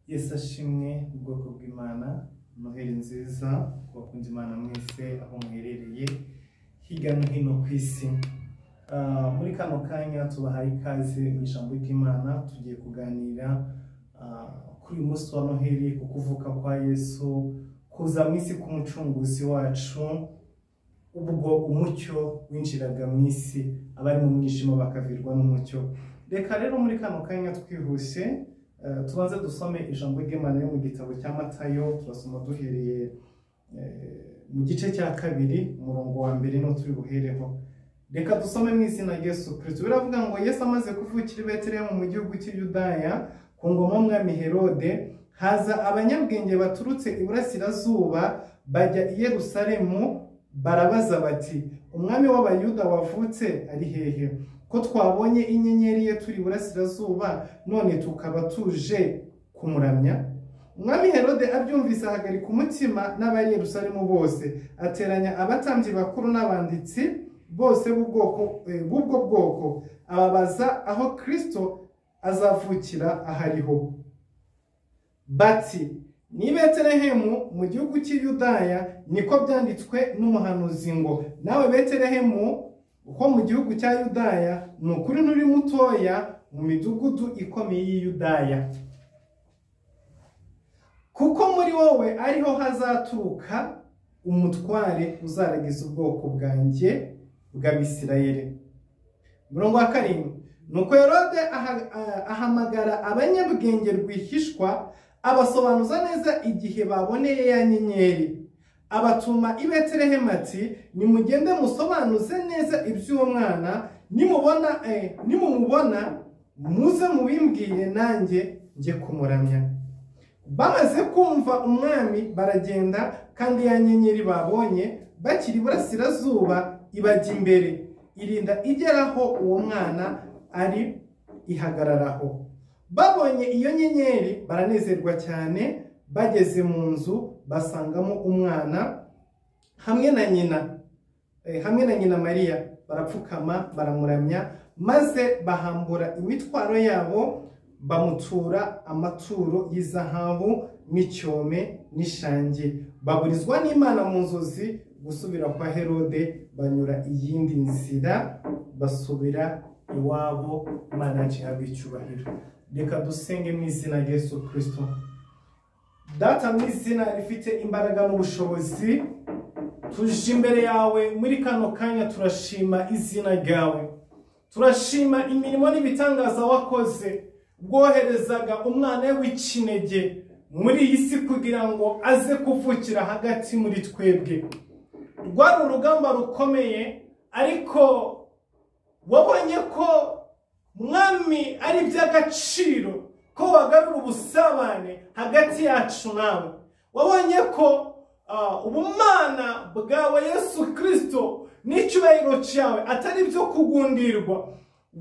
Yesu ashimwe ubwoko bw'Imana, Noheli nziza ku bakunda Imana mwese aho muherereye hirya no hino ku isi. Muri kano kanya tubahaye ikaze mu ijambo ry'Imana. Tugiye kuganira kuri uyu munsi wa Noheli, ku kuvuka kwa Yesu, kuza mu isi k'umucunguzi wacu, ubwo umucyo winjiraga mu isi, abari mu mwijima bakavirwa n'umucyo. Reka rero muri kano kanya twihuse tubanze dusome ijambo ry'Imana yo mu gitabo cya Matayo. Turasoma duhereye mu gice cya 2 umurongo wa 1 no turi buhereho. Reka dusome mu izina rya Yesu Kristo. Biravuga ngo Yesu amaze kuvukira i Betelehemu mu gihugu cy'Yudaya ku ngoma y'umwami Herode, haza abanyabwenge baturutse iburasirazuba bajya i Yerusalemu, barabaza bati, umwami w'Abayuda wavutse ari hehe? Ko twabonye inyenyeri ye turi iburasirazuba, none tukaba tuje kumuramya. Umwami Herode abyumvise ahagarika umutima n'abari Yerusalemu bose, ateranya abatambyi bakuru n'abanditsi bose b'ubwo bwoko, ababaza aho Kristo azavukira ahariho. Bati, ni Betelehemu mu gihugu cy'Yudaya, niko byanditswe n'umuhanuzi ngo, nawe Betelehemu uko mu gihugu cya Yudaya, ni ukuri nturi mutoya mu midugudu ikomeye y'Yudaya, kuko muri wowe ariho hazaturuka umutware uzaragiza ubwoko bwanjye bw'Abisirayeli. Murongo wa 7. Nuko Herode ahamagara abanyabwenge rwihishwa, abasobanuza neza igihe baboneye ya nyenyeri. Abatuma i Betelehemu ati, nimugende musobanuze neza iby'uwo mwana, nimumubona muze mubimbwire nanjye njye kumuramya. Bamaze kumva umwami baragenda, kandi ya nyenyeri babonye bakiri iburasirazuba ibajya imbere, irinda igeraho uwo mwana ari ihagararaho. Babonye iyo nyenyeri baranezerwa cyane, bageze mu nzu basangamo umwana hamwe na nyina Mariya, barapfukama baramuramya, maze bahambura imitwaro yabo, bamutura amaturo y'izahabu n'icyome n'ishangi. Baburizwa n'Imana mu nzozi gusubira kwa Herode, banyura iyindi nzira basubira iwabo. Imana ihabwe icyubahiro. Reka dusenge mu izina rya Yesu Kristo. Data, mu izina rifite imbaraga n'ubushobozi, tuje imbere yawe muri kano kanya, turashima izina ryawe, turashima imirimo n'ibitangaza wakoze, bwoherezaga umwana w'ikinege muri iyi si kugira ngo aze kuvukira hagati muri twebwe. Rwari urugamba rukomeye, ariko wabonye ko mwami ari iby'agaciro ko wagarura ubusabane hagati yacu nawe. Wabonye ko ubumana bwawe Yesu Kristo n'icyubahiro cyawe atari byo kugundirwa.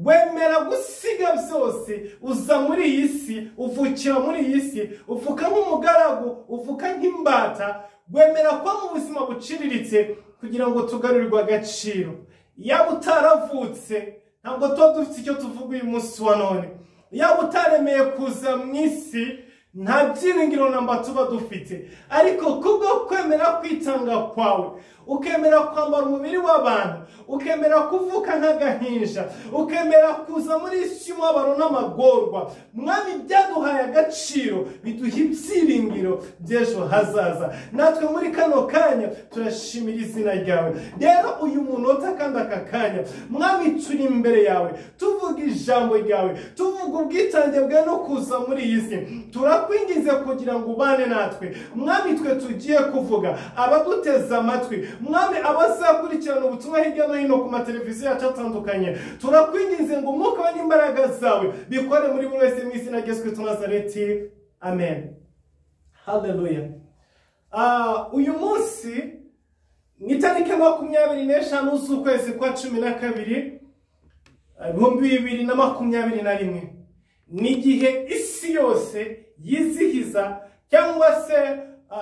Wemera gusiga byose, uza muri iyi si, uvukira muri iyi si, uvuka nk'umugaragu, uvuka nk'imbata. Wemera ko mu buzima buciriritse kugira ngo tugarurirwe agaciro. Yaba utaravutse, ntabwo tuba dufite icyo tuvuga uyu munsi wa none. Yaba utaremeye kuza mu isi, nta byiringiro namba tuba dufite. Ariko kubwo kwemera kwitanga kwawe, ukemera kwambara umubiri w'abantu, ukemera kuvuka nk'agahinja, ukemera kuza muri isi y'umubabaro n'amagorwa, mwami, byaduhaye agaciro, biduha ibyiringiro by'ejo hazaza. Natwe muri kano kanya turashimira izina ryawe. Rero uyu munota kandi aka kanya, mwami, turi imbere yawe tuvuga ijambo ryawe, tuvuga ubwitange bwawe no kuza muri iyi si. Turakwingize kugira ngo ubane natwe, mwami, twe tugiye kuvuga, abaduteze amatwi, mwami, abazakurikirana ubutumwa hirya no hino ku mateleviziyo yacu atandukanye, turakwingize ngo umwuka we n'imbaraga zawe bikore muri buri wese mu izina rya Yesu Kristo Nazareti. Amen. Haleluya. Uyu munsi ni tariki 25 z'ukwezi kwa 12 2021. Ni igihe isi yose yizihiza, cyangwa se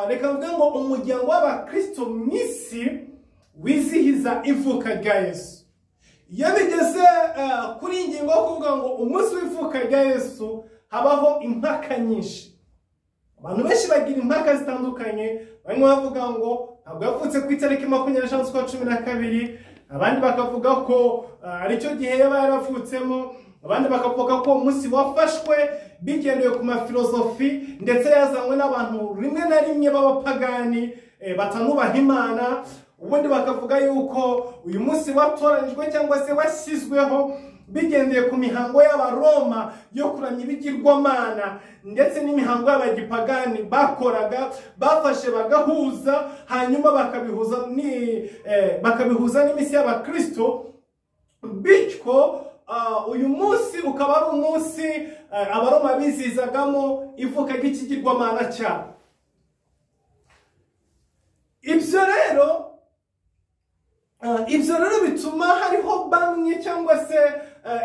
reka mvuge ngo umuryango w'Abakristo mu isi wizihiza ivuka rya Yesu. Iyo bigeze kuri ingingo yo kuvuga ngo umunsi w'ivuka rya Yesu, habaho impaka nyinshi. abantu benshi bagira impaka zitandukanye, bamwe bavuga ngo ntabwo yavutse ku itariki 25 z'ukwa 12, abandi bakavuga ko aricyo gihe yaba yaravutsemo, abandi bakavuga ko umunsi wafashwe bigendeye ku mafilosofi ndetse yazanywe n'abantu rimwe na rimwe b'abapagani batanubaha Imana. Ubundi bakavuga yuko uyu munsi watoranijwe cyangwa se washyizweho bigendeye ku mihango y'Abaroma yo kuramya ibigirwamana ndetse n'imihango y'abagipagani bakoraga, bafashe bagahuza, hanyuma bakabihuza n'iminsi y'Abakristo, bityo uyu munsi ukaba ari umunsi Abaroma bizizagamo ivuka ry'ikigirwamana cyabo. Ibyo rero bituma hariho bamwe cyangwa se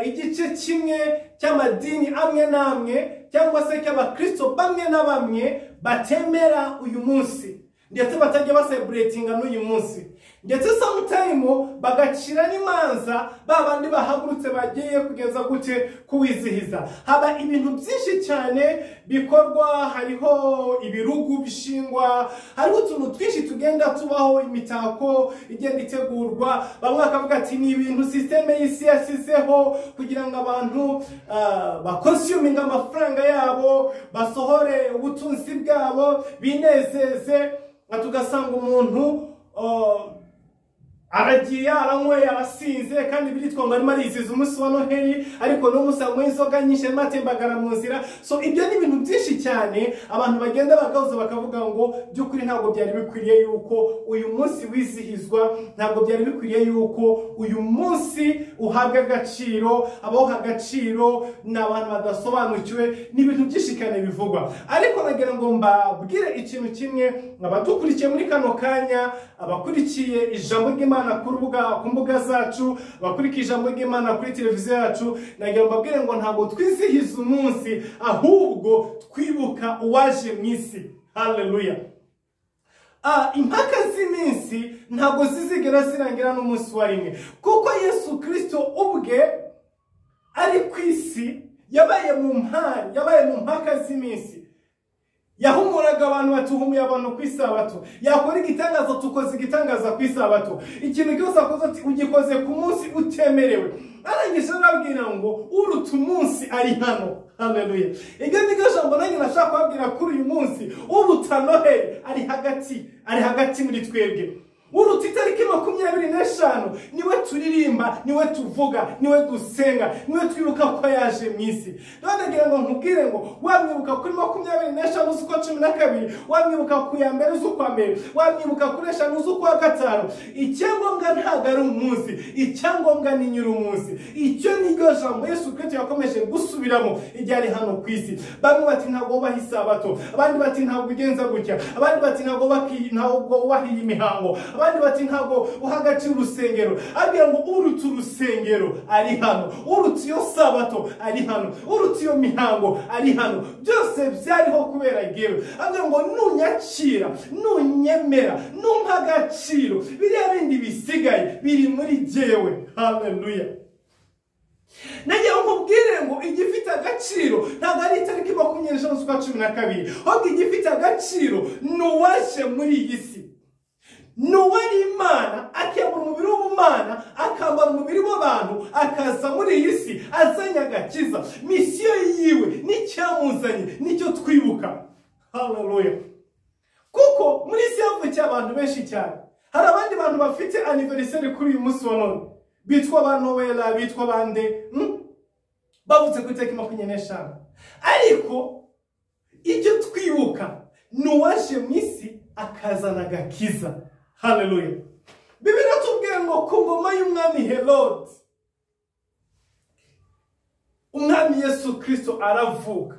igice kimwe cy'amadini amwe n'amwe cyangwa se cy'Abakristo bamwe na bamwe batemera uyu munsi ndetse batajya baselebratinga n'uyu munsi, ndetse sometime bagacira n'imanza babandi bahagurutse bagiye kugeza gute kuwizihiza. Haba ibintu byinshi cyane bikorwa, hariho ibirugu bishingwa, hariho utuntu twinshi tugenda tubaho, imitako igenda itegurwa. Bamwe bakavuga ati ni ibintu systeme y'isi yasizeho kugira ngo abantu bakonsuminga amafaranga yabo, basohore ubutunzi bwabo, binezeze. Tugasanga umuntu aragiye aranyweye arasinze kandi biritwa ngo arimo arizihiza umunsi wa Noheli, ariko n'umunsi anyweye inzoga nyinshi arimo atembagara mu nzira. So ibyo ni ibintu byinshi cyane abantu bagenda bagahuza bakavuga ngo by'ukuri ntabwo byari bikwiriye yuko uyu munsi wizihizwa, ntabwo byari bikwiriye yuko uyu munsi uhabwa agaciro. Abawuha agaciro ni abantu badasobanukiwe, ni ibintu byinshi cyane bivugwa. Ariko nagira ngo mbabwire ikintu kimwe, abadukurikiye muri kano kanya, abakurikiye ijambo ry'Imana ku mbuga zacu, bakurikiye ijambo ry'Imana kuri televiziyo yacu, nagira ngo mbabwire ngo ntabwo twizihiza umunsi, ahubwo twibuka uwaje mu isi. Haleluya. Impaka z'iminsi ntabwo zizigera zirangira n'umunsi wa rimwe, kuko Yesu Kristo ubwe ari ku isi yabaye mu mpaka z'iminsi. Yahumuraga abantu, batuhumuye abantu ku isabato. Yakora igitangaza, tukoze igitangaza ku isabato. Ikintu cyose akoze ati ugikoze ku munsi utemerewe. Arangije arabwira ngo uruta umunsi ari hano. Haleluya. Ibyo ni jambo nanjye nashaka kubabwira kuri uyu munsi. Uruta Noheli ari hagati muri twebwe. Uruta itariki 25 niwe turirimba, niwe tuvuga, niwe dusenga, niwe twibuka ko yaje mu isi. Nagira ngo nkubwire ngo wamwibuka kuri 25 z'ukwa 12, wamwibuka ku ya mbere z'ukwa mbere, wamwibuka kuri 5 z'ukwa 5, icyangombwa ntabwo ari umunsi, icyangombwa ni nyiri umunsi. Icyo niryo jambo Yesu Kristo yakomeje gusubiramo igihe ari hano ku isi. Bamwe bati ntabwo ubaha isabato, abandi bati ntabwo ugenza gutya, abandi bati ntabwo ubahiye imihango, abandi bati ntabwo uhagaci urusengero. Abwira ngo uruta urusengero ari hano, uruta iyo sabato ari hano, uruta iyo mihango ari hano. Byose byariho kubera yewe. Abwira ngo nunyakira, nunyemera, numpa agaciro, biriya bindi bisigaye biri muri jewe. Haleluya. Nagiye nkubwire ngo igifite agaciro ntabwo ari itariki 25 z'ukwa 12, ahubwo igifite agaciro nuwaje muri iyi si. Nuwari Imana akambara umubiri w'ubumana, akambara umubiri w'abantu, akaza muri iyi si azanye agakiza. Misiyo yiwe n'icyamuzanye nicyo twibuka. Haleluya. Kuko muri isi yavukiye abantu benshi cyane. Hari abandi bantu bafite anniversaire kuri uyu munsi wa none, bitwa ba Noela, bitwa bande bavutse ku itariki 25. Ariko icyo twibuka nuwaje mu isi akazana agakiza. Haleluya. Bibiliya tubwira ngo ku ngoma y'umwami Herode, umwami Yesu Kristo aravuka.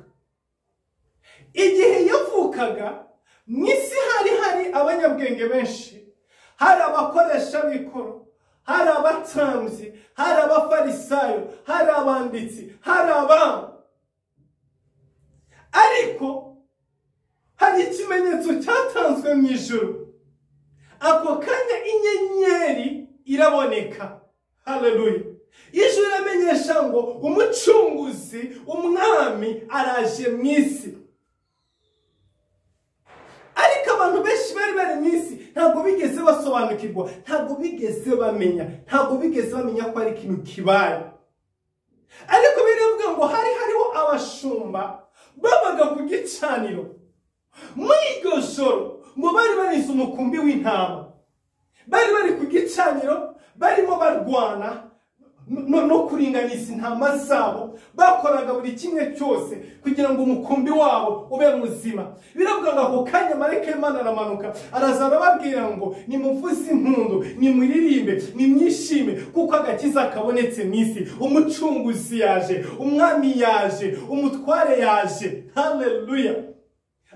Igihe yavukaga mu isi hari abanyabwenge benshi, hari abakoresha b'ikoro, hari abatambyi, hari abafarisayo, hari abanditsi, hari abami. Ariko hari ikimenyetso cyatanzwe mu ijuru. Ako kanya inyenyeri iraboneka. Haleluya. Ijuru iramenyesha ngo umucunguzi, umwami araje mu isi. mu isi ntabwo bigeze basobanukirwa, ntabwo bigeze bamenya ko ari ikintu kibaye. Ariko biravuga ngo hariho abashumba babaga ku gicaniro muri iryo joro, ngo bari barize umukumbi w'intama, bari ku gicaniro barimo barwana no kuringaniza intama zabo, bakoraga buri kimwe cyose kugira ngo umukumbi wabo ube muzima. Biravuga ngo ako kanya marayika w'Imana aramanuka, araza arababwira ngo nimuvuze impundu, nimuririmbe, nimwishime, kuko agakiza kabonetse mu isi. Umucunguzi yaje, umwami yaje, umutware yaje. Haleluya!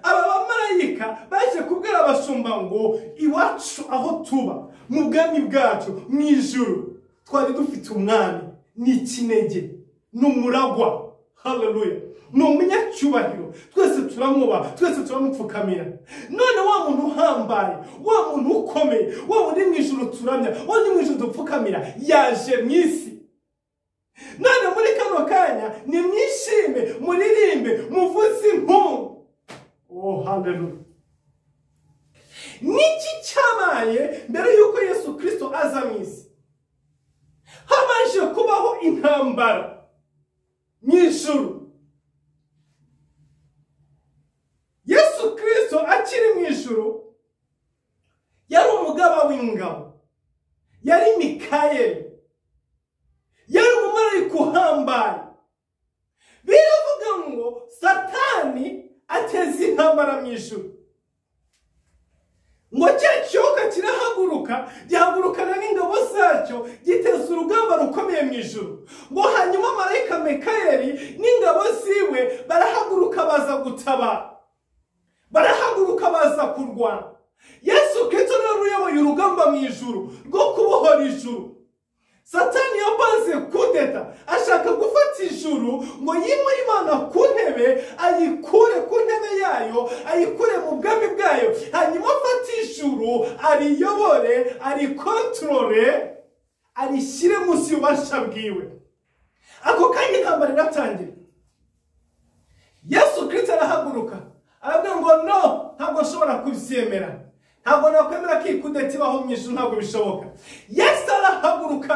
Aba bamarayika baje kubwira abashumba ngo iwacu aho tuba mu bwami bwacu mu ijuru twari dufite umwami, ni ikinege, ni umuragwa. Haleluya! Ni umunyacyubahiro, twese turamwubaha, twese turamupfukamira. None wa muntu uhambaye, wa muntu ukomeye, wa wundi mu ijuru turamya, wa wundi mu ijuru dupfukamira, yaje mu isi. None muri kano kanya nimwishime, muririmbe, muvuze impundu. Oh, haleluya! Niki cyabaye mbere yuko Yesu Kristo aza mu isi? Habanje kubaho intambara mu ijuru. Yesu Kristo akiri mu ijuru yari umugaba w'ingabo, yari Mikayeli, yari umumarayika uhambaye. Biravuga ngo Satani ateza intambara mu ijuru, ngo cya cyoka kirahaguruka, gihagurukana n'ingabo zacyo, giteza urugamba rukomeye mu ijuru. Ngo hanyuma marayika Mikayeli n'ingabo ziwe barahaguruka baza gutabara, barahaguruka baza kurwana. Yesu Kristo niwe uyoboye urugamba mu ijuru rwo kubohora ijuru. Satani yapanze kudeta, ashaka gufata ijuru ngo yimure Imana ku ntebe, ayikure ku ntebe yayo, ayikure mu bwami bwayo, hanyuma afata ijuru ariyobore, arikontorore, arishyire munsi y'ububasha bwiwe. Ako kanya intambara iratangira. Yesu Kristo arahaguruka, aravuga ngo no, ntabwo nshobora kubyemera, ntabwo nakwemera ko ikudeta ibaho mu ijuru, ntabwo bishoboka. Yesu arahaguruka,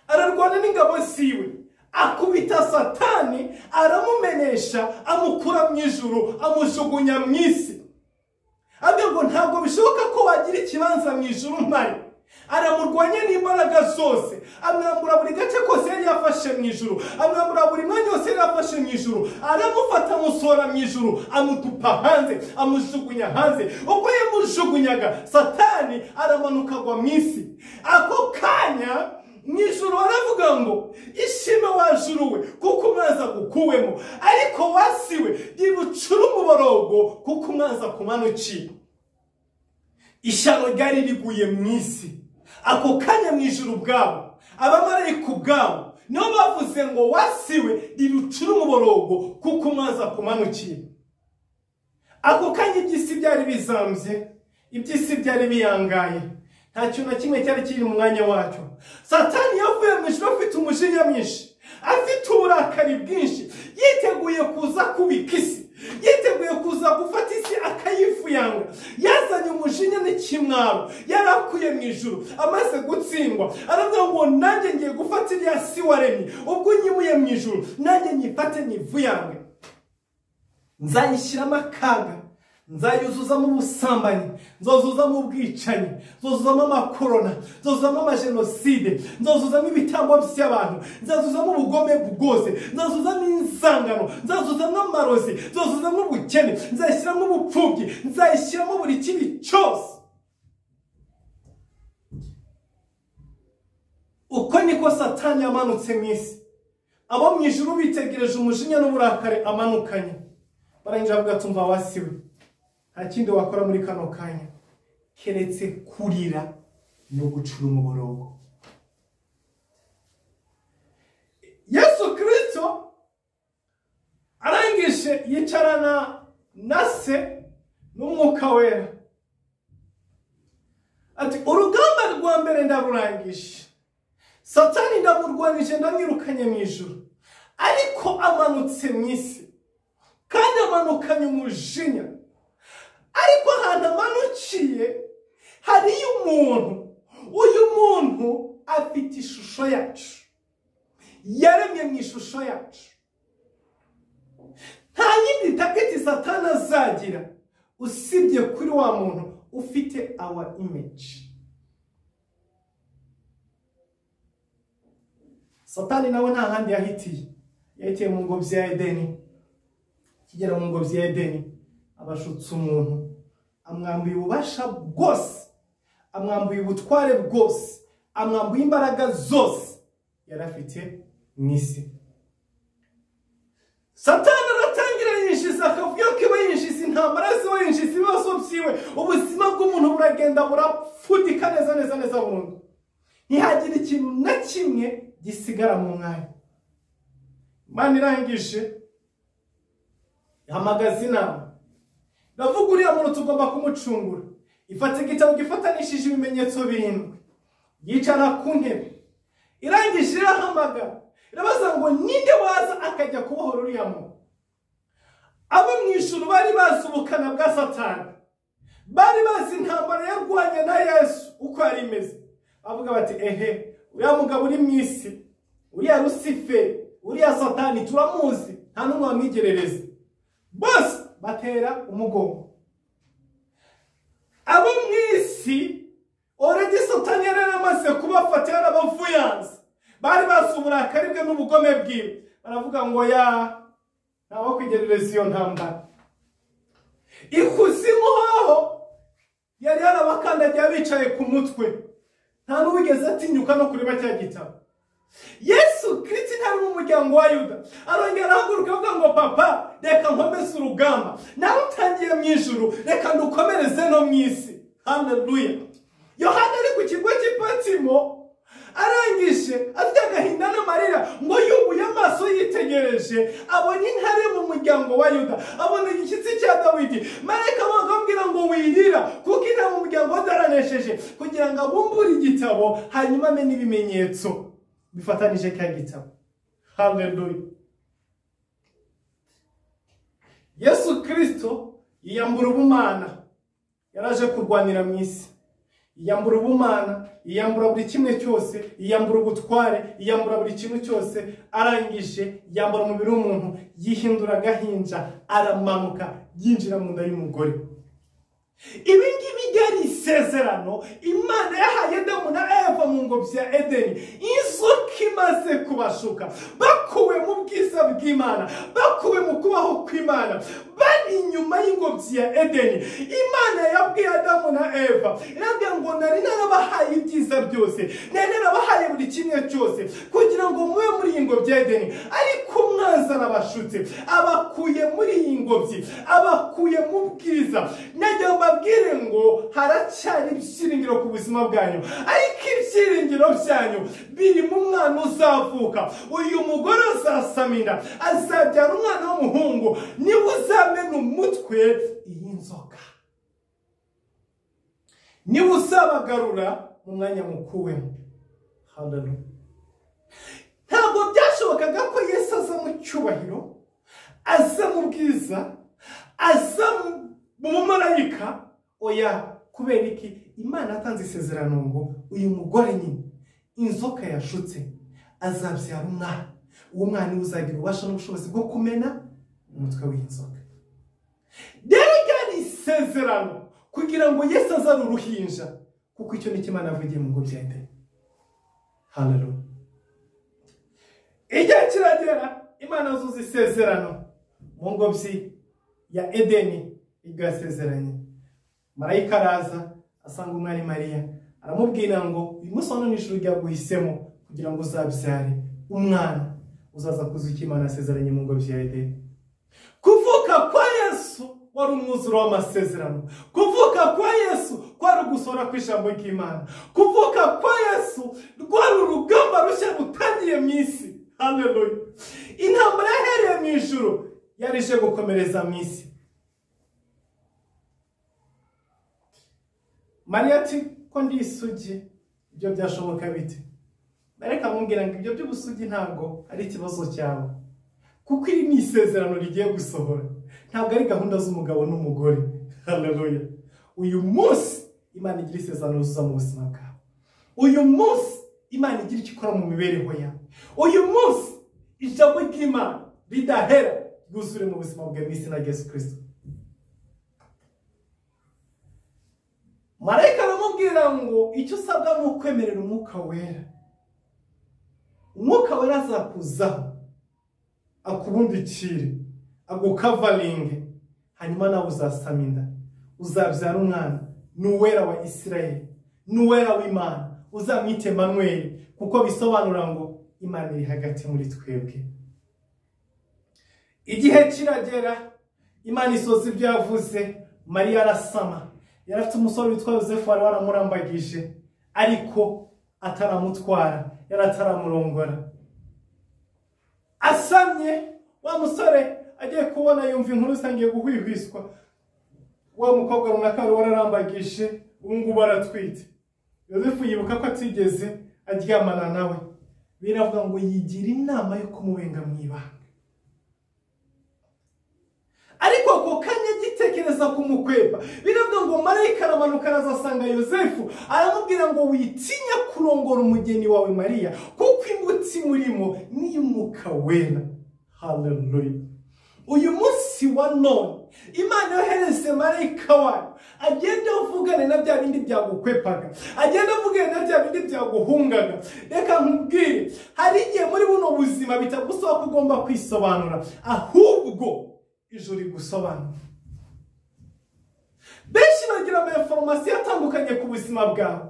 ararwana n'ingabo ziwe, akubita Satani, aramumenesha, amukura mu ijuru, amujugunya mu isi. Avuga ngo ntabwo bishoboka ko wagira ikibanza mu ijuru mpari. Aramurwanya n'imbaraga zose, amwambura buri gace kose yari yafashe mu ijuru, amwambura buri mwanya wose yari yafashe mu ijuru, aramufata amusohora mu ijuru, amutupa hanze, amujugunya hanze. Ubwo yamujugunyaga, Satani aramanuka agwa mu isi. Ako kanya mu ijuru baravuga ngo ishime wa juru we, kuko umwanzi agukuwemo, ariko wasiwe ribucura umuborogo, kuko umwanzi akumanukiye. Ishyano ryari riguye mu isi. Ako kanya mu ijuru bwabo, abamarayika ubwabo nibo bavuze ngo wasiwe ribucura umuborogo, kuko umwanzi akumanukiye. Ako kanya iby'isi byari bizambye, iby'isi byari biyangaye, nta kintu na kimwe cyari kiri mu mwanya wacyo. Satani yavuye mu ijuru afite umujinya mwinshi, afite uburakari bwinshi, yiteguye kuza kubika isi, yiteguye kuza gufata isi akayifuyanga. Yazanye umujinya n'ikimwaro, yarakuye mu ijuru, amaze gutsindwa, aravuga ngo nanjye ngiye gufata iriya si waremye, ubwo nyimuye mu ijuru, nanjye nyifate nyivuyange. Nzayishyiramo akaga, nzayuzuzamo ubusambanyi, nzuzuzamo ubwicanyi, nzuzuzamo amakorona, nzuzuzamo amajenoside, nzuzuzamo ibitambo by'abantu, nzuzuzamo ubugome bwose, nzuzuzamo inzangano, nzuzuzamo amarozi, nzuzuzamo ubukene, nzayishyiramo ubupfubyi, nzayishyiramo buri kibi cyose. Uko niko Satani yamanutse mu isi. Abo mu ijuru bitegereje umujinya n'uburakari amanukanye, barangira bavuga tumva wasiwe, nta kindi wakora muri kano kanya keretse kurira no gucura umuborogo. Yesu Kristo arangije yicarana na se n'umwuka wera, ati urugamba rwa mbere ndarurangije, Satani ndamurwanije, ndamwirukanye mu ijuru, ariko amanutse mu isi kandi amanukanye umujinya, ariko ahantu amanukiye hariyo umuntu. Uyu muntu afite ishusho yacu, yaremye mu ishusho yacu. Nta yindi taketi Satani azagira usibye kuri wa muntu ufite our image. Satani nawe nta handi yahitiye mu ngobyi ya Edeni. Kigera mu ngobyi ya Edeni abashutse umuntu, amwambuye ububasha bwose, amwambuye ubutware bwose, amwambuye imbaraga zose yari afite mu isi. Satani aratangira yinjiza akavuyo kiba yinjiza intambara ziwe, yinjiza ibibazo byiwe, ubuzima bw'umuntu buragenda burapfudika neza burundu. Ntihagira ikintu na kimwe gisigara mu mwanya. Imana irangije ihamagaza inama, iravuga uriya muntu tugomba kumucungura. Ifata igitabo gifatanishije ibimenyetso 7, yicara ku ntebe, irangije irahamagara, irabaza ngo ninde waza akajya kubohora uriya muntu. Abo mu ijuru bari bazi ubukana bwa Satani, bari bazi intambara yarwanye na Yesu uko yari imeze. Bavuga bati uriya mugabo uri mu isi, uriya Lucifer, uriya Satani turamuzi, nta n'umwe wamwigerereza. Bose batera umugongo. Abo mu isi already Satani yaramaze kubafata, yarabavuyanze, bari bazi uburakari bwe n'ubugome bwiwe. Baravuga ngo ntawe kwigerereza iyo ntambara. Ikuzimu haho yari yarabakandagiye bicaye ku mutwe, nta n'uwigeze atinyuka no kureba cya gitabo. Yesu Kristo ntari mu muryango wa Yuda, arongera ahaguruka avuga ngo papa reka nkomeze urugamba, nawe utangiye mu ijuru reka ndukomereze no mu isi. Haleluya. Yohana ari ku kigo cy'Ipatimo arangije afite agahinda n'amarira ngo yubuye amaso yitegereje, abona intare mu muryango wa Yuda, abona igishyitsi cya Dawidi. Marayika amubwira ngo wirira kuko intare mu muryango wa yaranesheje, kugira ngo abumbure igitabo hanyuma amenye ibimenyetso bifatanije cya gitabo. Haleluya. Yesu Kristo yiyambura ubumana, yaraje kurwanira mu isi. Yiyambura ubumana, yiyambura buri kimwe cyose, yiyambura ubutware, yiyambura buri kintu cyose. Arangije yambura umubiri w'umuntu, yihindura agahinja, aramanuka yinjira mu nda y'umugore. Ibi ngibi byari isezerano Imana yahaye Adamu na Eva mu ngobyi ya Edeni. Inzoka imaze kubashuka, bakuwe mu bwiza bw'Imana, bakuwe mu kubaho kw'Imana, bari inyuma y'ingobyi ya Edeni. Imana yabwiye Adamu na Eva, irabwira ngo nari narabahaye ibyiza byose, nari narabahaye buri kimwe cyose kugira ngo mube muri iyi ngobyi ya Edeni. Ariko umwanzi arabashutse, abakuye muri iyi ngobyi, abakuye mu bwiza. Najya mbabwire ngo haracyari ibyiringiro ku buzima bwanyu, ariko ibyiringiro byanyu biri mu mwana uzavuka. Uyu mugore azasamira, azabyara umwana w'umuhungu, niwe uzamena umutwe iyi nzoka, niwe uzabagarura mu mwanya mukuwemo. Haleluya. Ntabwo byashobokaga ko Yesu aza mu cyubahiro, aza mu bwiza, aza mu marayika. Oya, kubera iki? Imana atanze isezerano ngo uyu mugore nyine inzoka yashutse azabyara umwana. Uwo mwana uzagira ubasha n'ubushobozi bwo kumena umutwe w'inzoka. Rero ryari isezerano kugira ngo Yesu azane uruhinja, kuko icyo ni Imana yavugiye mu ngobyi ya Edeni. Haleluya. Igihe kiragera Imana azuza isezerano mu ngobyi ya Edeni, igasezeranye. Marayika araza asanga umwari Mariya, aramubwira ngo uyu munsi wa none ijuru ryaguhisemo kugira ngo uzabyare umwana uzaza kuzuka Imana asezeranye mu ngobyi ya Edeni. Kuvuka kwa Yesu wari umwuzuro w'amasezerano. Kuvuka kwa Yesu kwari ugusora kw'ijambo ry'Imana. Kuvuka kwa Yesu rwari urugamba rushya rutangiye mu isi. Haleluya. Intambara yahereye mu ijuru yarije gukomereza mu isi. Mariya ati ko ndi isugi, ibyo byashoboka bite? Bareka mubwira ngo ibyo by'ubusugi ntabwo ari ikibazo cyawe. kuko iri ni isezerano rigiye gusohora, ntabwo ari gahunda z'umugabo n'umugore. Haleluya. Uyu munsi Imana igira isezerano zuza mu buzima bwawe. Uyu munsi Imana igira icyo ikora mu mibereho yawe. Uyu munsi ijambo ry'Imana ridahera ryuzure mu buzima bwawe mu izina rya Yesu Kristo. Marayika aramubwira ngo icyo usabwa ni ukwemerera umwuka wera. Umwuka wera azakuzaho, akubundikire, agukavaringe, hanyuma nawe uzasama inda, uzabyara umwana, n'uwera wa Isirayeli, n'uwera w'Imana, uzamwite Manuel, kuko bisobanura ngo Imana iri hagati muri twebwe. Igihe kiragera, Imana isoza ibyo yavuze, Mariya arasama. Yari afite umusore witwa Yosefu wari waramurambagije, ariko ataramutwara, yari ataramurongora. Asamye, wa musore agiye kubona yumva inkuru zitangiye guhwihwiswa. Wa mukobwa runaka wari wararambagije, ubungubu aratwite. Yosefu yibuka ko atigeze aryamana nawe. Biravuga ngo yigira inama yo kumubenga mu ibanga. Ariko ako kanya gitekereza kumukweba, biravuga ngo marayika aramanuka azasanga Yosefu, aramubwira ngo witinya kurongora umugeni wawe Mariya, kuko imbuto imurimo ni umwuka wera. Haleluya. Uyu munsi wa none Imana yohereze marayika wayo agenda avugane na bya bindi byagukwepaga, agenda avugane na bya bindi byaguhungaga. Reka nkubwire, hari igihe muri buno buzima bitagusaba ko ugomba kwisobanura, ahubwo ijuru rigusobanura. Benshi bagira amainformation atandukanye ku buzima bwawe,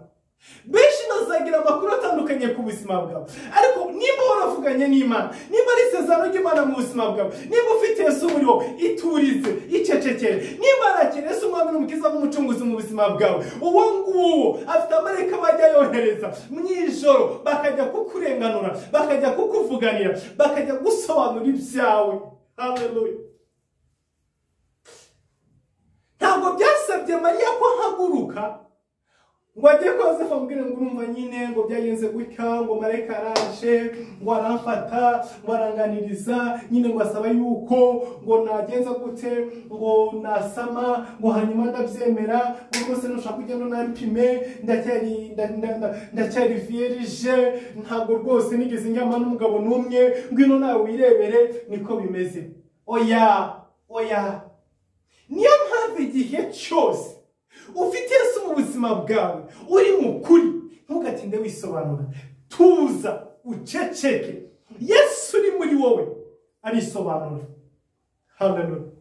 benshi bazagira amakuru atandukanye ku buzima bwawe, ariko nimba waravuganye n'Imana, nimba ari isezerano ry'Imana mu buzima bwawe, nimba ufite Yesu muri wowe, iturize, icecekere. Nimba arakira Yesu umwami n'umukiza n'umucunguzi mu buzima bwawe, uwo nguwo afite amarayika bajya yohereza mu ijoro, bakajya kukurenganura, bakajya kukuvuganira, bakajya gusobanura ibyawe. Haleluya. Ntabwo byasabye Mariya ko ahaguruka ngo ajye kwa Yosefu amubwire ngo urumva nyine ngo byagenze gutya, ngo marayika araje, ngo aramfata, ngo aranganiriza, nyine ngo asaba yuko ngo nagenza gute, ngo nasama, ngo hanyuma ndabyemera, ngo rwose nushaka kugenda unampime, ndacyari vierge, ntabwo rwose nigeze njyama n'umugabo n'umwe, ngwino nawe wirebere niko bimeze. Oya, oya. Niyo mpamvu igihe cyose ufite Yesu mu buzima bwawe, uri mukuri, ntugatinde wisobanura. Tuza, uceceke. Yesu uri muri wowe arisobanura. Haleluya.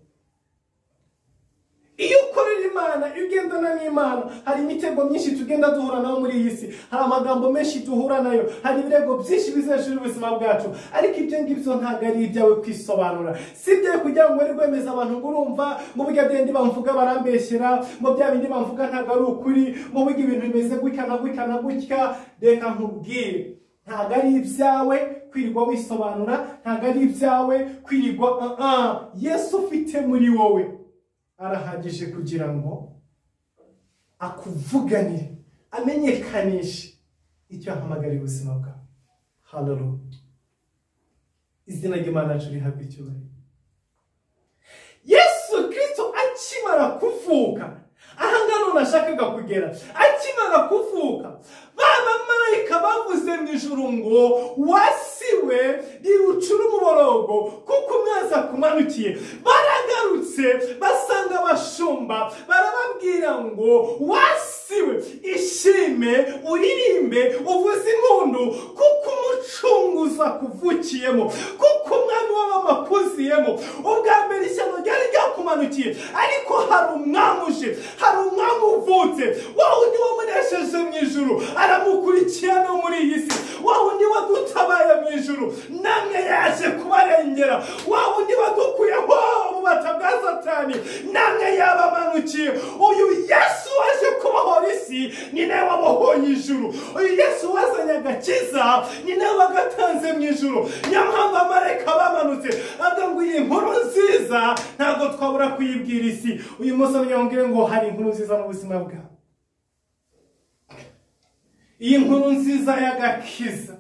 Iyo ukorera Imana, iyo ugendana n'Imana, hari imitego myinshi tugenda duhura nayo muri iyi si, hari amagambo menshi duhura nayo, hari ibirego byinshi bizejuru ubuzima bwacu, ariko ibyo ngibyo ntabwo ari ibyawe kwisobanura. Si ibyawe kugira ngo wari rwemeza abantu ngo urumva ngo burya byendi bamvuga barambeshyera, ngo bya bindi bamvuga ntabwo ari ukuri, ngo burya ibintu bimeze gutya na gutya na gutya. Reka nkubwire, ntabwo ari ibyawe kwirirwa wisobanura, ntabwo ari ibyawe kwirirwa Yesu ufite muri wowe arahagije kugira ngo akuvuganire, amenyekanishe icyo ahamagariye ubuzima bwawe. Haleluya. Izina ry'Imana yacu rihabwe icyubahiro. Yesu Kristo akimara kuvuka, aha ngaho nashakaga kugera, akimara kuvuka, baba marayika bavuze mu ijuru ngo wasiwe rirucura umuborogo kuko umwaza kumanukiye. Baragarutse basanga abashumba, barababwira ngo wasiwe, ishime, uririmbe, uvuze impundu, kuko umucunguzi akuvukiyemo, kuko umwami w'abamakuziyemo. Ubwa mbere ishyano ryari ryakumanukiye, ariko hari umwami uje, hari umwami uvutse, wa wundi wamunesheje mu ijuru aramukurikira no muri iyi si, wa wundi wadutabaye mu ijuru namwe yaje kubarengera, wa wundi wadukuyeho ububata bwa Satani namwe yabamanukiye. Uyu Yesu waje kubohora isi ni nawe wabohoye ijuru. Uyu Yesu wazanye agakiza ni nawe wagatanze mu ijuru. Niyo mpamvu amarayika bamanutse avuga ngo iyi nkuru nziza ntabwo twabura kuyibwira isi. Uyu munsi abanyamubwire ngo hari inkuru nziza mu buzima bwawe. Iyi nkuru nziza y'agakiza,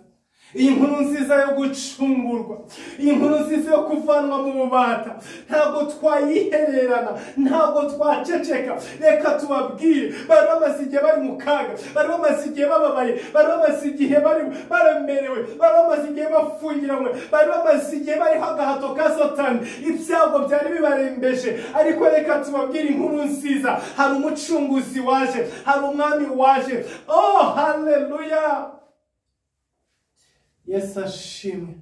iyi nkuru nziza yo gucungurwa, iyi nkuru nziza yo kuvanwa mu bubata, ntabwo twayihererana, ntabwo twaceceka. Reka tubabwire, bari bamaze igihe bari mu kaga, bari bamaze igihe bababaye, bari bamaze igihe baremerewe, bari bamaze igihe bafungiranywe, bari bamaze igihe bariho agahato ka Satani, ibyago byari bibarembeje. Ariko reka tubabwire inkuru nziza, hari umucunguzi waje, hari umwami waje. Oh, haleluya! Yesu ashimwe.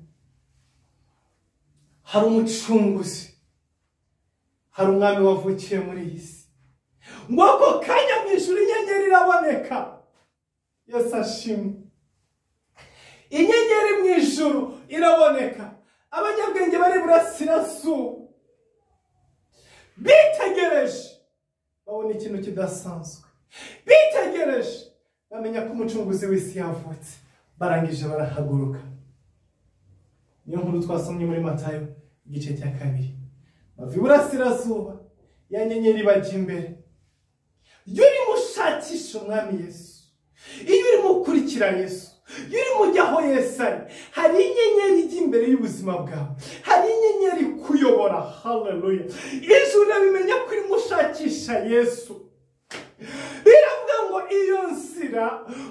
Hari umucunguzi, hari umwami wavukiye muri iyi si. Ngo ako kanya mu ijuru inyenyeri iraboneka. Yesu ashimwe. Inyenyeri mu ijuru iraboneka. Abanyabwenge bari burasirazuba bitegereje, babona ikintu kidasanzwe. Bitegereje, bamenya ko umucunguzi w'isi yavutse. Barangije barahaguruka. Niyo nkuru twasomye muri Matayo igice cya 2. Bava iburasirazuba, ya nyenyeri bajya imbere. Iyo urimo ushakisha umwami Yesu, iyo urimo ukurikira Yesu, iyo urimo ujya aho Yesu ari, hari inyenyeri ijya imbere y'ubuzima bwawe, hari inyenyeri kuyobora. Haleluya! Ijuru rirabimenya ko urimo ushakisha Yesu. Biravuga ngo iyo nzira,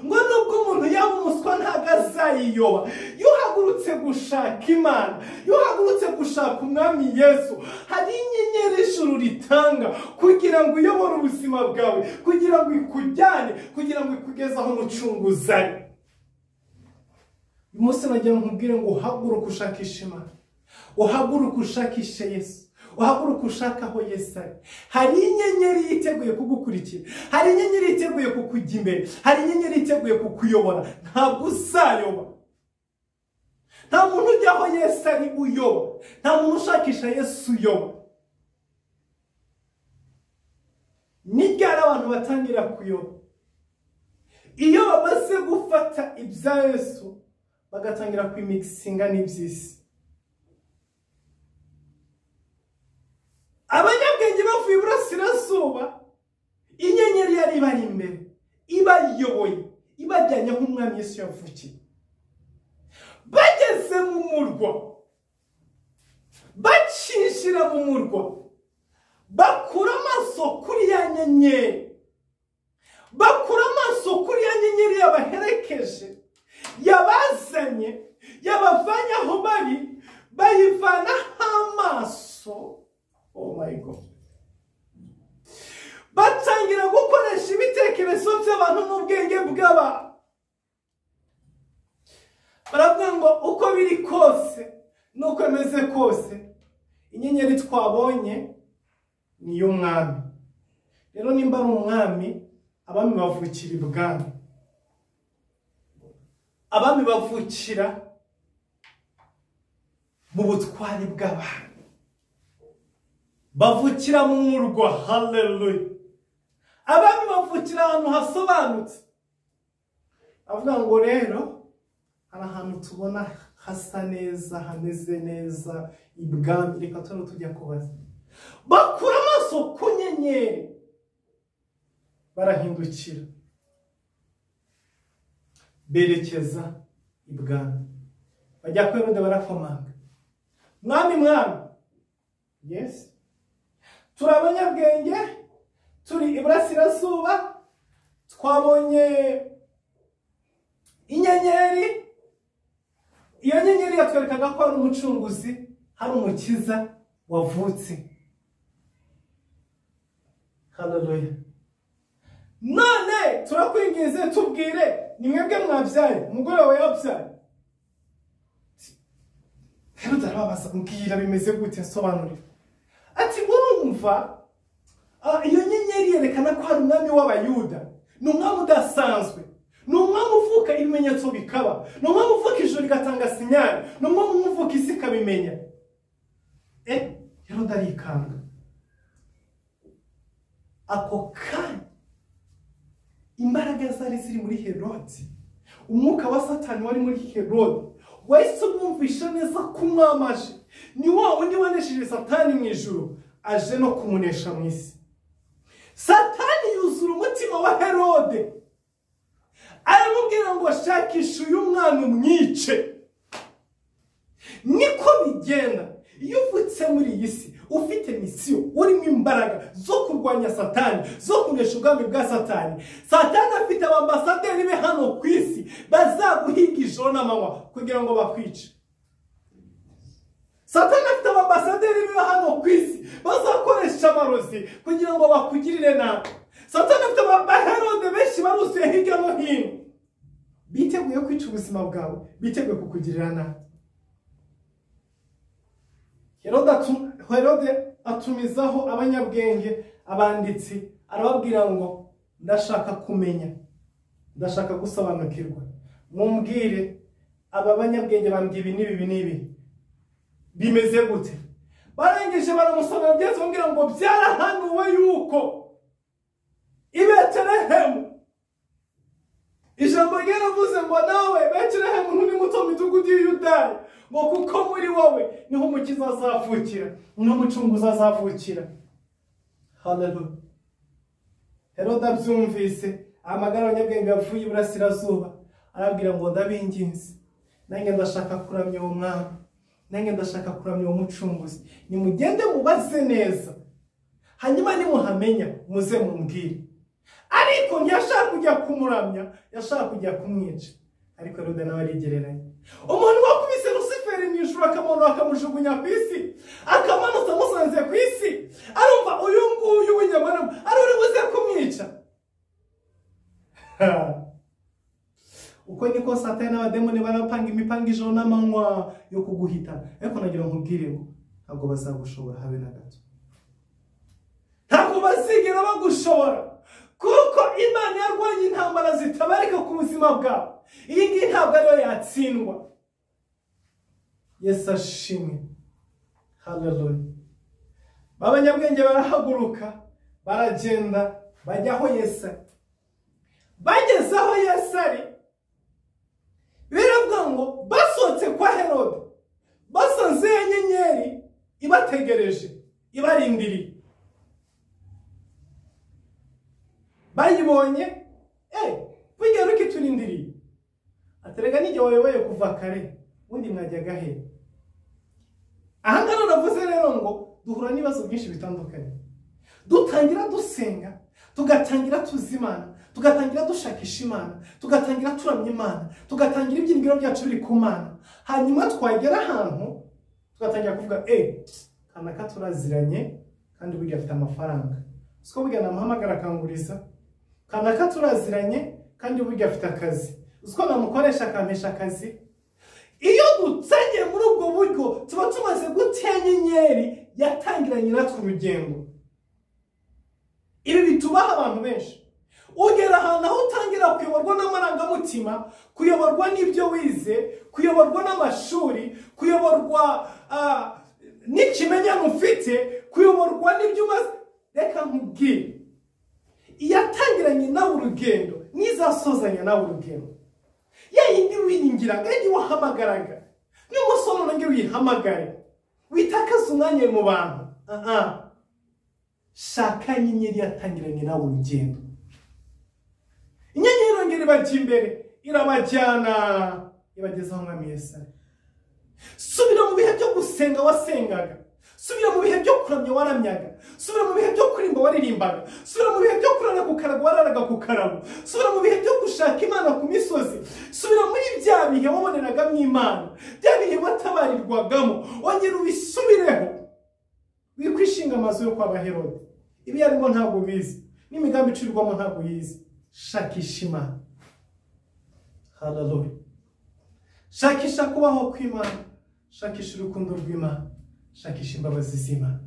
ngo nubwo umuntu yaba umuswa ntabwo azayiyoba. Iyo uhagurutse gushaka Imana, iyo uhagurutse gushaka umwami Yesu, hari inyenyeri ijuru ritanga kugira ngo uyobore ubuzima bwawe, kugira ngo ikujyane, kugira ngo ikugeze aho umucunguzi ari. Uyu munsi nagira ngo nkubwire ngo uhaguruke ushakishe Imana, uhaguruke ushakishe Yesu, uhaguruka ushaka aho Yesu ari. Hari inyenyeri yiteguye kugukurikira, hari inyenyeri yiteguye kukujya imbere, hari inyenyeri yiteguye kukuyobora. Ntabwo uzayoba. Nta muntu ujya aho Yesu ari uyoba, nta muntu ushakisha Yesu uyoba. Ni ryari abantu batangira kuyoba? Iyo bamaze gufata ibya Yesu bagatangira kwimikisinga n'iby'isi. Abanyabwenge bavuye iburasirazuba, inyenyeri yari ibari imbere, ibayoboye, ibajyanye aho umwami Yesu yavukiye. Bageze mu murwa, bacinjira mu murwa, bakura amaso kuri ya nyenyeri, bakura amaso kuri ya nyenyeri yabaherekeje, yabazanye, yabavanye aho bari, bayivanaho amaso. Oh my God. Batangira gukoresha ibitekerezo by'abantu n'ubwenge bw'abantu. Baravuga ngo uko biri kose, nuko emeze kose, inyenyeri twabonye ni y'umwami. Rero nimba ari umwami, abami bavukira ibwami, abami bavukira mu butwari bw'abantu, bavukira mu murwa. Haleluya! Abami bavukira ahantu hasobanutse. Avuga ngo rero hari ahantu tubona hasa neza, hameze neza, ibwami. Reka tujya kubaza. Bakura amaso ku nyenyeri, barahindukira, berekeza ibwami. Bajya kwa Herode barakomanga. Mwami, mwami. Yes. Turi abanyabwenge, turi iburasirazuba, twabonye inyenyeri. Iyo nyenyeri yatwerekaga ko ari umucunguzi, hari umukiza wavutse. Haleluya! None turakwinginze tubwire, ni mwebwe mwabyaye, umugore wawe yabyaye. Herode arababaza, mbwira bimeze gute, nsobanurira. Ati urumva, iyo nyenyeri yerekana ko hari umwami w'Abayuda. Ni umwami udasanzwe, ni umwami uvuka ibimenyetso bikaba, ni umwami uvuka ijuru rigatanga sinyari, ni umwami uvuka isi ikabimenya. Herode arikanga. Ako kanya imbaraga zari ziri muri Herode, umwuka wa Satani wari muri Herode, wahise umwumvisha neza ko umwami aje. Ni wa wundi wanesheje Satani mu ijuru, aje no kumunesha mu isi. Satani yuzura umutima wa Herode, aramubwira ngo shakisha uyu mwana umwice. niko bigenda iyo uvutse muri iyi si ufite misiyo, urimo imbaraga zo kurwanya satani, zo kunesha ubwami bwa satani. Satani afite abambasaderi be hano ku isi bazaguhiga ijoro n'amanywa kugira ngo bakwice. Satani afite abambasaderi be hano ku isi bazakoresha amarozi kugira ngo bakugirire nabi. Satani afite abaherode benshi baruzuye hirya no hino biteguye kwica ubuzima bwawe, biteguye kukugirira nabi. Herode atumizaho abanyabwenge, abanditsi, arababwira ngo ndashaka kumenya, ndashaka gusobanukirwa, mumbwire aba banyabwenge bambwiye ibi n'ibi bimeze gute. Barengeje baramusomera byose bambwira ngo byarahanuwe yuko i Betelehemu, ijambo ryaravuze ngo nawe Betelehemu nturi muto mu midugudu y'Iyudaya, ngo kuko muri wowe niho umukiza azavukira, niho umucunguzi azavukira. Haleluya. Herode abyumvise amagara abanyabwenge bavuye iburasirazuba, arabwira ngo ndabinginze, nange ndashaka kuramya uwo mwami, nange ndashaka kuramya uwo mucunguzi, nimugende mubaze neza, hanyuma nimuhamenya muze mumbwire. Ariko ntiyashaka kujya kumuramya, yashaka kujya kumwica. Ariko Herode nawe arigereranya. Umuntu wakubise Lusiferi mu ijuru akamanura akamujugunya ku isi, akamanutsa amusanze ku isi, arumva uyu nguyu w'inyamaramu ari uri buze kumwica. Uko niko Satani n'abademoni barapanga imipango ijoro n'amanywa yo kuguhitana. Ariko nagira nkubwire ngo ntabwo bazagushobora habe na gato, ntabwo bazigera bagushobora, kuko Imana yarwanye intambara zitabarika ku buzima bwawe. Iyi ngiyi ntabwo ariyo yatsindwa. Yesu ashimwe. Haleluya. Abanyabwenge barahaguruka baragenda bajya aho Yesu ari. Bageze aho Yesu ari, biravuga ngo basohotse kwa Herode basanze ya nyenyeri ibategereje, ibarindiriye. Bayibonye, burya ruki turindiriye, aterega n'igihe wayoboye kuva kare, undi mwajyaga he? Ahangaha navuze rero ngo duhura n'ibibazo byinshi bitandukanye. Dutangira dusenga, tugatangira tuzimana, tugatangira dushakisha Imana, tugatangira turamya Imana, tugatangira ibyiringiro byacu biri ku Mana. Hanyuma twagera ahantu tugatangira kuvuga kanaka turaziranye kandi burya afite amafaranga, siko burya namuhamagara akanguriza. Kanaka turaziranye kandi burya afite akazi, siko namukoresha akampesha akazi. Iyo dutsangiye muri ubwo buryo tuba tumaze gutera nyenyeri yatangiranye natwe urugendo. Ibi bitubaho abantu benshi. Ugera ahantu aho utangira kuyoborwa n'amarangamutima, kuyoborwa n'ibyo wize, kuyoborwa n'amashuri, kuyoborwa n'ikimenyane ufite, kuyoborwa n'ibyo umaze. Reka nkubwire, iyatangiranye nawe urugendo n'izasozanya nawe urugendo. Ya yindi wiringiraga, yindi wahamagaraga, n'umusoro nange wihamagare, witakaza umwanya mu bantu. Shaka inyenyeri yatangiranye nawe urugendo. Inyenyeri irongera ibajya imbere, irabajyana ibageza aho Umwami Yesu ari. Subira mu bihe byo gusenga wasengaga, subira mu bihe byo kuramya waramyaga, subira mu bihe byo kurimba waririmbaga, subira mu bihe byo kurara ku karago wararaga ku karago, subira mu bihe byo gushaka Imana ku misozi, subira muri bya bihe waboneragamo Imana, bya bihe watabarirwagamo, wongera ubisubireho. Wikwishinga amazu yo kwa Herode, ibi yarimo ntabwo bizi, n'imigambi icurirwamo ntabwo yizi. Shakisha Imana. Haleluya. Shakisha kubaho kw'Imana, shakisha urukundo rw'Imana, shakisha imbabazi z'Imana.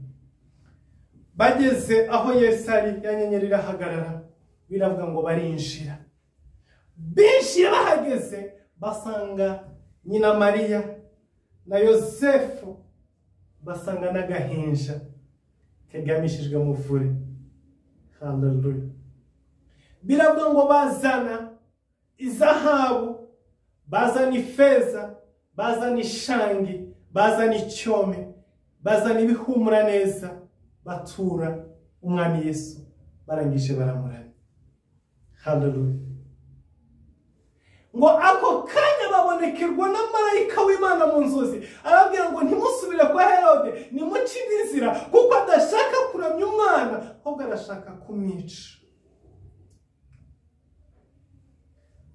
Bageze aho Yesu ari, ya nyenyeri irahagarara, biravuga ngo barinjira. Binjira bahageze basanga nyina Mariya na Yosefu, basanga n'agahinja kegamishijwe mu vure. Haleluya. Biravuga ngo bazana izahabu, bazana ifeza, bazana ishangi, bazana icyome, bazana ibihumura neza, batura Umwami Yesu, barangije baramuramya. Haleluya. ngo ako kanya babonekerwa na marayika w'Imana mu nzozi, arababwira ngo ntimusubire kwa Herode, nimuce inzira, kuko adashaka kuramya umwana, ahubwo arashaka kumwica.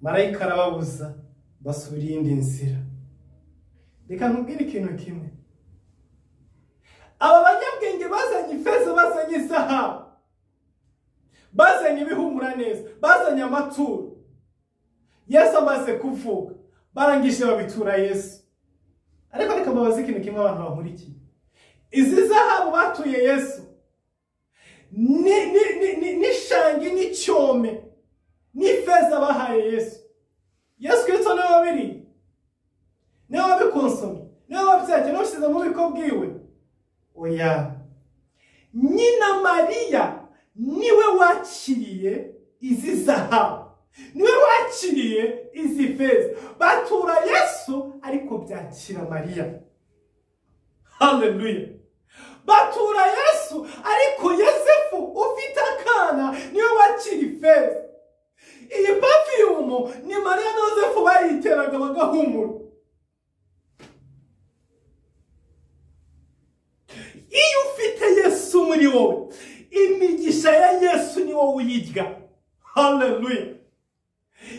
Marayika arababuza, basubira iyindi nzira. Reka nkubwire ikintu kimwe, aba banyabwenge bazanye ifeza, bazanye izahabu, bazanye ibihumura neza, bazanye amaturo. Yesu amaze kuvuga, barangije babitura Yesu. Ariko reka mbabaze ikintu kimwe abantu bankurikiye, izi zahabu batuye Yesu n'ishangi n'icyome n'ifeza bahaye Yesu, Yesu Kristo niwe wabiriye, niwe wabikonsomye, niwe wabyakira, niwe washyize mu bubiko bwiwe? Oya, nyina Mariya niwe wakiriye izi zahabu, niwe wakiriye izi feza. Batura Yesu ariko byakira Mariya. Haleluya. Batura Yesu ariko Yosefu ufite akana niwe wakira ifeza. Iyi perfume ni Mariya na Yosefu bayiteraga bagahumura. Iyo ufite Yesu muri wowe, imigisha ya Yesu ni wowe uyirya. Haleluya.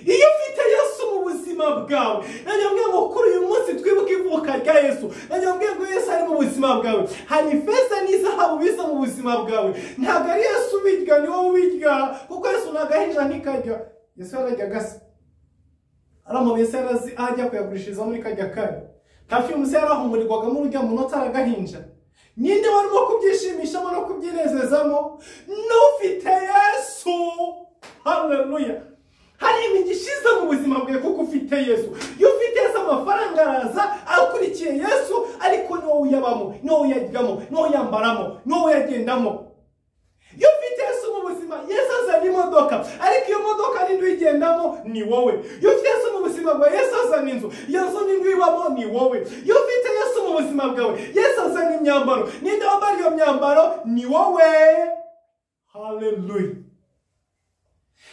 Iyo ufite Yesu mu buzima bwawe, nanjye ngo kuri uyu munsi twibuke ivuka rya Yesu, nanjye ngo Yesu ari mu buzima bwawe, hari ifeza n'izahabu biza mu buzima bwawe. Ntabwo ari Yesu ubirya, ni wowe ubirya, kuko Yesu nagahinja ntikarya. Yesu yararyaga se, aramubiye se yarazi ajya kuyagurishiriza muri kajya kare. Perfume se yarahumurirwagamo urujya munota aragahinja. Ninde warimo kubyishimishamo no kubyinezezamo? N'ufite Yesu. Haleluya. Hari imigisha iza mu buzima bwawe kuko ufite Yesu. Iyo ufite Yesu, amafaranga araza akurikiye Yesu, ariko niwo uyabamo, niwo uyaryamo, niwo uyambaramo, niwo uyagendamo. Iyo ufite Yesu mu buzima, Yesu azana imodoka, ariko iyo modoka ninde uyigendamo? Ni wowe. Iyo ufite Yesu mu buzima bwawe, Yesu azana inzu, iyo nzu ninde uyibamo? Ni wowe. Iyo ufite Yesu mu buzima bwawe, Yesu azana imyambaro, ninde wambara iyo myambaro? Ni wowe. Haleluya.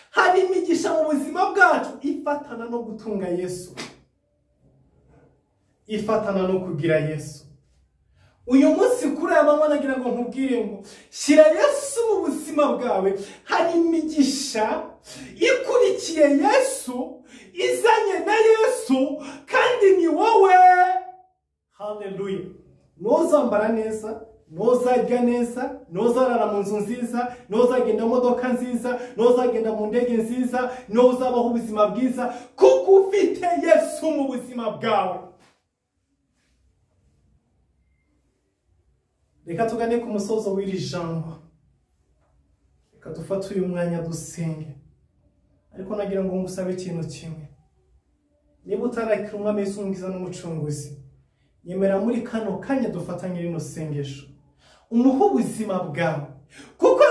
Hari imigisha mu buzima bwacu ifatana no gutunga Yesu, ifatana no kugira Yesu. Uyu munsi kuri aya manywa nagira ngo nkubwire ngo shyira Yesu mu buzima bwawe. Hari imigisha ikurikiye Yesu, izanye na Yesu, kandi ni wowe. Haleluya. Nuzambara neza, nuzarya neza, nuzarara mu nzu nziza, nuzagenda mu modoka nziza, nuzagenda mu ndege nziza, nuzabaho ubuzima bwiza, kuko ufite Yesu mu buzima bwawe. Reka tugane ku musozo w'iri jambo, reka dufate uyu mwanya dusenge. Ariko nagira ngo ngusabe ikintu kimwe, niba utarakira umwami Yesu mwiza n'umucunguzi, nyemera muri kano kanya dufatanye rino sengesho, umuhe ubuzima bwawe, kuko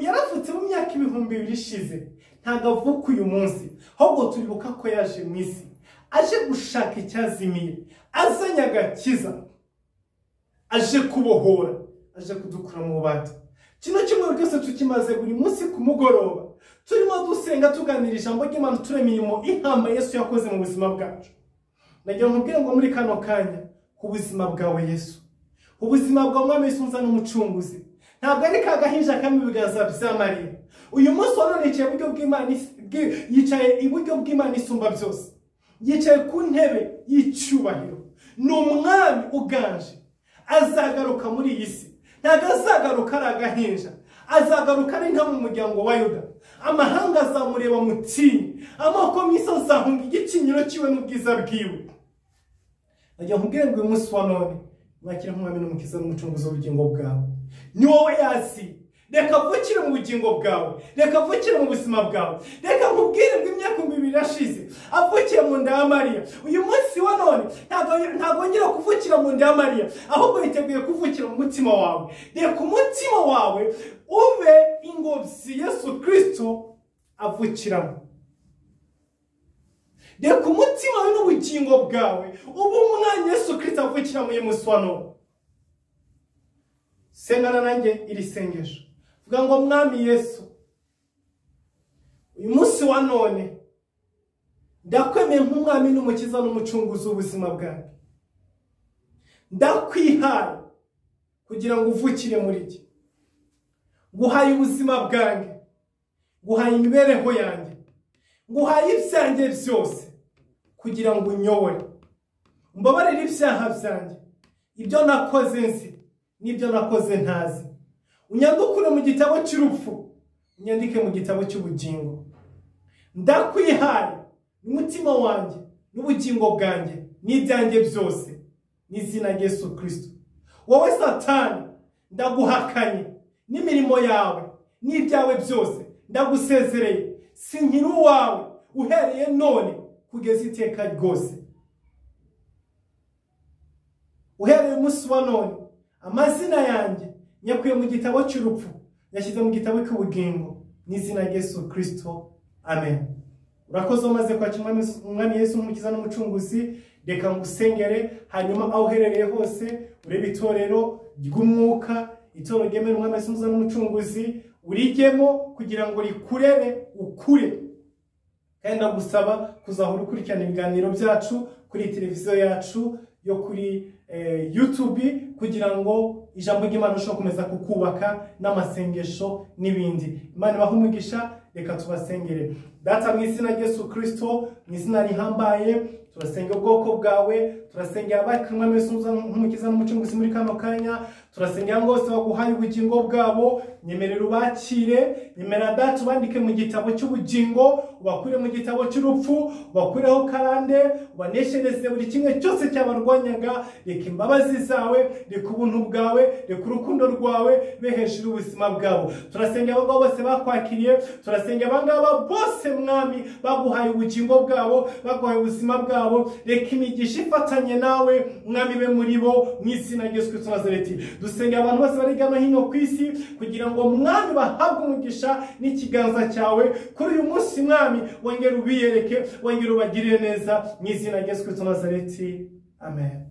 yarafutse mu myaka 2000 ishize, ntabwo avuka uyu munsi, ahubwo turibuka ko yaje mu isi, aje gushaka icyazimiye, azanye agakiza, aje kubohora, aje kudukura mu bubata. Kino cyumweru cyose tukimaze buri munsi ku mugoroba turimo dusenga, tuganira ijambo ry'Imana, turema imirimo ihamba Yesu yakoze mu buzima bwacu. Nagira nkubwire ngo muri kano kanya, ubuzima bwawe Yesu, ubuzima bwa mwami Yesu nza n'umucunguzi, ntabwo ari kagahinja kamwe ibiganza bya Mariya. Uyu munsi wano yicaye iburyo bw'Imana, yicaye iburyo bw'Imana isumba byose, yicaye ku ntebe y'icyubahiro. Ni umwami uganje, azagaruka muri iyi si. Ntabwo azagaruka ari agahinja, azagaruka ari nka mu muryango wa Yuda. Amahanga azamureba mutinyi, amoko y'isi azahunga igitinyiro cyiwe n'ubwiza bwiwe. Nagira nkubwire ngo uyu munsi wa none mwakira nk'umwami n'umukiza n'umucunguzi w'ubugingo bwawe. Ni wowe yasi. Reka vukire mu bugingo bwawe, reka vukire mu buzima bwawe. Reka nkubwire ngo imyaka 2000 irashize avukiye mu nda ya Mariya. Uyu munsi wa none ntabwo ngira kuvukira mu nda ya Mariya, ahubwo yiteguye kuvukira mu mutima wawe. Reka umutima wawe ube ingobyi Yesu Kristo avukiramo. Reka umutima wawe n'ubugingo bwawe ube umwanya Yesu Kristo avukiramo uyu munsi wa none. Sengana nanjye iri sengesho. Vuga ngo mwami Yesu, uyu munsi wa none ndakwemeye nk'umwami n'umukiza n'umucunguzi w'ubuzima bwanjye. Ndakwihaye kugira ngo uvukire muri jye. Nguhaye ubuzima bwanjye, nguhaye imibereho yanjye, nguhaye ibyanjye byose kugira ngo unyobore. Umbabarire ibyaha byanjye, ibyo nakoze nzi n'ibyo nakoze ntazi. Unyandukure mu gitabo cy'urupfu, unyandike mu gitabo cy'ubugingo. Ndakwihaye n'umutima wanjye n'ubugingo bwanjye n'ibyanjye byose n'izina rya Yesu Kristo. Wowe Satani ndaguhakanye n'imirimo yawe n'ibyawe byose, ndagusezereye sinkiri uwawe uhereye none kugeza iteka ryose. Uhereye umunsi wa none amazina yanjye nyakuye mu gitabo cy'urupfu, yashyize mu gitabo cy'ubugingo n'izina rya Yesu Kristo. Amen. Urakoze umaze kwakira umwami Yesu nk'umukiza n'umucunguzi. Reka ngusengere, hanyuma aho uherereye hose urebe itorero ry'umwuka, itorero ryemera umwami Yesu n'umucunguzi, urijyemo kugira ngo rikurere ukure. Kandi ndagusaba kuzahora ukurikirana ibiganiro byacu kuri televiziyo yacu yo kuri YouTube, kugira ngo ijambo ry'Imana rishobore kumeza kukubaka n'amasengesho n'ibindi. Imana ibahe umugisha. Reka tubasengere. Data, mu izina rya Yesu Kristo, mu izina rihambaye, turasengera ubwoko bwawe, turasengera abakiriye umwami Yesu nk'umukiza n'umucunguzi muri kano kanya, turasengera bose baguhaye ubugingo bwabo. Nyemerera ubakire, nyemerera Data ubandike mu gitabo cy'ubugingo, ubakure mu gitabo cy'urupfu, ubakureho karande, ubaneshereze buri kimwe cyose cyabarwanyaga. Reka imbabazi zawe, reka ubuntu bwawe, reka urukundo rwawe be hejuru y'ubuzima bwabo. Turasengera abagabo bose bakwakiriye, turasengera abangaba bose mwami baguhaye ubugingo bwabo, baguhaye ubuzima bwabo. Reka imigisha ifatanye nawe mwami be muri bo, mu izina rya Yesu Kristo Nazareti. Dusengera abantu bose bari hano hino ku isi kugira ngo mwami bahabwe umugisha n'ikiganza cyawe kuri uyu munsi. Mwami wongere ubiyereke, wongere ubagirire neza, mu izina rya Yesu Kristo Nazareti. Amen.